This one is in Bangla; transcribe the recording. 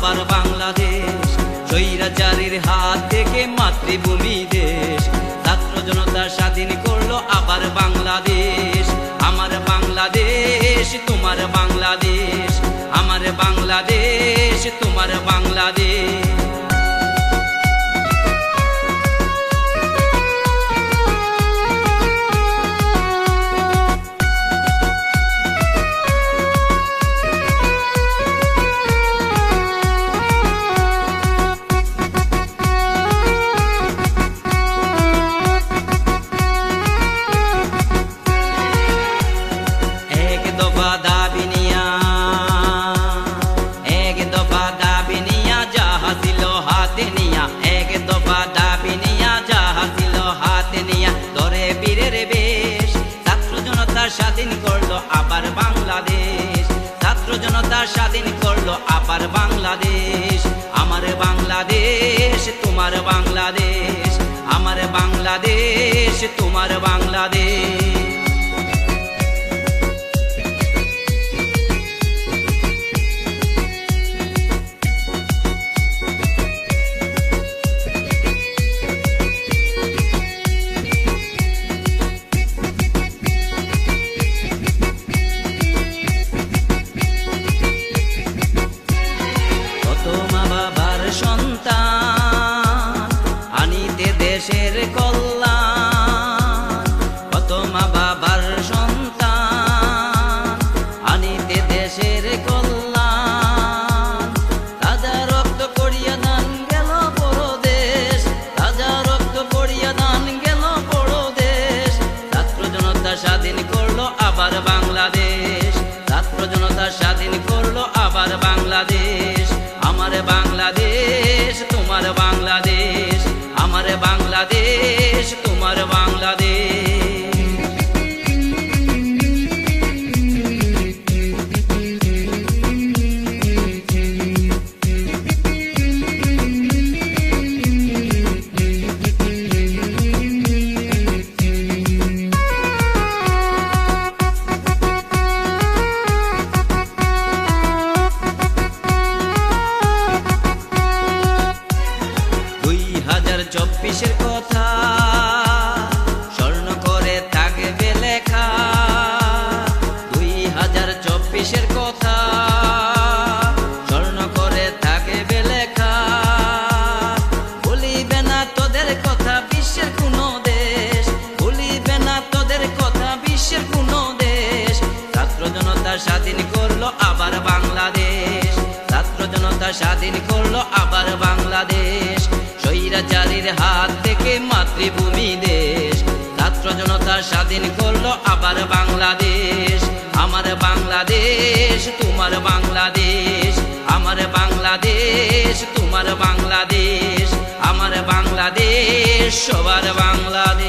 আবার বাংলাদেশ, স্বৈরাচারীর হাত থেকে মাতৃভূমি দেশ, ছাত্র জনতা স্বাধীন করলো আবার বাংলাদেশ। আমার বাংলাদেশ তোমার বাংলাদেশ, আমার বাংলাদেশ তোমার বাংলাদেশ। স্বাধীন করলো আবার বাংলাদেশ, ছাত্র জনতা স্বাধীন করলো আবার বাংলাদেশ। আমার বাংলাদেশ তোমার বাংলাদেশ, আমার বাংলাদেশ তোমার বাংলাদেশ। দেশের কল্যাণ, কত মা বাবার সন্তান, আনিতে দেশের কল্যাণ। তাজা রক্ত করিয়া দান গেল পরদেশ, তাজা রক্ত করিয়া দান গেল পরদেশ। ছাত্র জনতা স্বাধীন করলো আবার বাংলাদেশ, ছাত্র জনতা স্বাধীন করলো আবার বাংলাদেশ। আমার বাংলাদেশ তোমার বাংলাদেশ, আমার বাংলাদেশ তোমার বাংলাদেশ। চব্বিশের কথা স্বর্ণ করে থাকবে লেখা, 2024-এর কথা স্বর্ণ করে থাকবে লেখা। ভুলিবে না তোদের কথা বিশ্বের কোনো দেশ, ভুলিবে না তোদের কথা বিশ্বের কোনো দেশ। ছাত্র জনতা স্বাধীন করলো আবার বাংলাদেশ, ছাত্র জনতা স্বাধীন করলো আবার বাংলাদেশ। স্বৈরাচারীর হাত থেকে মাতৃভূমি দেশ, ছাত্র জনতা স্বাধীন করলো আবার বাংলাদেশ। আমার বাংলাদেশ তোমার বাংলাদেশ, আমার বাংলাদেশ তোমার বাংলাদেশ, আমার বাংলাদেশ সবার বাংলাদেশ।